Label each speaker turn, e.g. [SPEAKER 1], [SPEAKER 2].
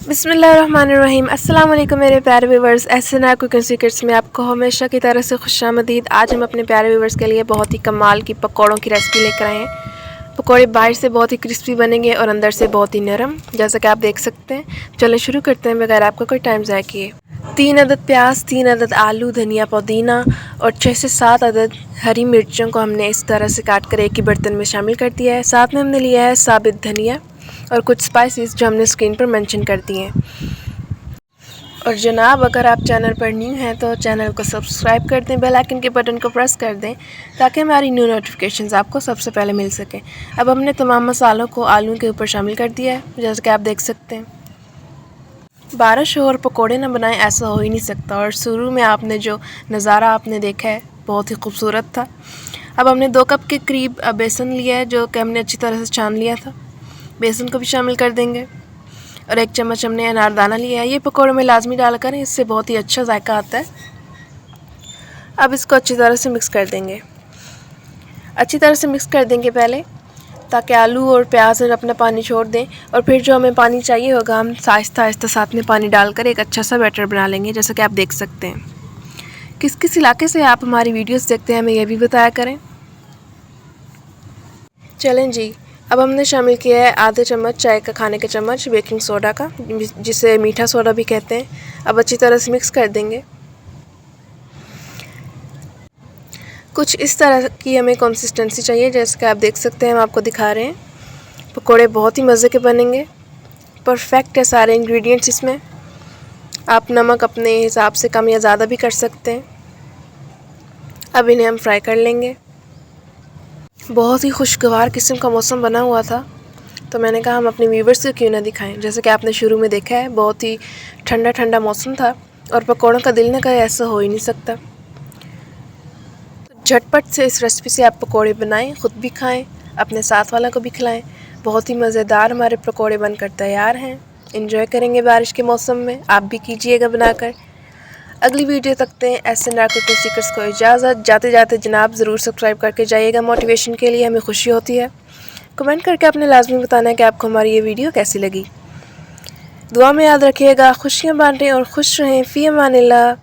[SPEAKER 1] बिस्मिल्लाहिर्रहमानिर्रहीम। अस्सलाम वालेकुम मेरे प्यारे व्यूवर्स। SNR कुकिंग सीक्रेट्स में आपको हमेशा की तरह से खुशामदीद। आज हम अपने प्यारे व्यूवर्स के लिए बहुत ही कमाल की पकौड़ों की रेसिपी लेकर आए हैं। पकौड़े बाहर से बहुत ही क्रिस्पी बनेंगे और अंदर से बहुत ही नरम, जैसा कि आप देख सकते हैं। चलें शुरू करते हैं बगैर आपका कोई टाइम ज़ाया किए। 3 अदद प्याज, 3 अदद आलू, धनिया पुदीना और 6 से 7 अदद हरी मिर्चों को हमने इस तरह से काट कर एक ही बर्तन में शामिल कर दिया है। साथ में हमने लिया है साबित धनिया और कुछ स्पाइसेस जो हमने स्क्रीन पर मेंशन कर दिए हैं। और जनाब, अगर आप चैनल पर न्यू हैं तो चैनल को सब्सक्राइब कर दें, बेल आइकन के बटन को प्रेस कर दें ताकि हमारी न्यू नोटिफिकेशंस आपको सबसे पहले मिल सकें। अब हमने तमाम मसालों को आलू के ऊपर शामिल कर दिया है, जैसे कि आप देख सकते हैं। बारिश हो और पकौड़े ना बनाएं, ऐसा हो ही नहीं सकता। और शुरू में आपने जो नज़ारा आपने देखा है बहुत ही खूबसूरत था। अब हमने 2 कप के करीब बेसन लिया है, जो कि हमने अच्छी तरह से छान लिया था। बेसन को भी शामिल कर देंगे और 1 चम्मच हमने अनारदाना लिया है। ये पकौड़े में लाजमी डाल करें, इससे बहुत ही अच्छा जायका आता है। अब इसको अच्छी तरह से मिक्स कर देंगे। अच्छी तरह से मिक्स कर देंगे पहले, ताकि आलू और प्याज अपना पानी छोड़ दें। और फिर जो हमें पानी चाहिए होगा, हम आहिस्ता आहिस्ता साथ में पानी डालकर एक अच्छा सा बैटर बना लेंगे, जैसा कि आप देख सकते हैं। किस किस इलाके से आप हमारी वीडियोस देखते हैं, हमें यह भी बताया करें। चलें जी, अब हमने शामिल किया है आधे चम्मच चाय का खाने के चम्मच बेकिंग सोडा का, जिसे मीठा सोडा भी कहते हैं। अब अच्छी तरह से मिक्स कर देंगे। कुछ इस तरह की हमें कंसिस्टेंसी चाहिए, जैसे कि आप देख सकते हैं, हम आपको दिखा रहे हैं। पकोड़े बहुत ही मज़े के बनेंगे, परफेक्ट है सारे इंग्रेडिएंट्स इसमें। आप नमक अपने हिसाब से कम या ज़्यादा भी कर सकते हैं। अब इन्हें हम फ्राई कर लेंगे। बहुत ही खुशगवार किस्म का मौसम बना हुआ था, तो मैंने कहा हम अपने व्यूवर्स को क्यों ना दिखाएं। जैसे कि आपने शुरू में देखा है, बहुत ही ठंडा ठंडा मौसम था और पकौड़ों का दिल न करे, ऐसा हो ही नहीं सकता। तो झटपट से इस रेसिपी से आप पकौड़े बनाएं, ख़ुद भी खाएं, अपने साथ वाला को भी खिलाएं। बहुत ही मज़ेदार हमारे पकौड़े बनकर तैयार हैं। एंजॉय करेंगे बारिश के मौसम में, आप भी कीजिएगा बनाकर। अगली वीडियो तक दें SNR कुकिंग सीक्रेट्स को इजाज़त। जाते जाते जनाब ज़रूर सब्सक्राइब करके जाइएगा, मोटिवेशन के लिए हमें खुशी होती है। कमेंट करके आपने लाजमी बताना है कि आपको हमारी ये वीडियो कैसी लगी। दुआ में याद रखिएगा, खुशियाँ बांटें और खुश रहें। फ़ी अमानिल्लाह।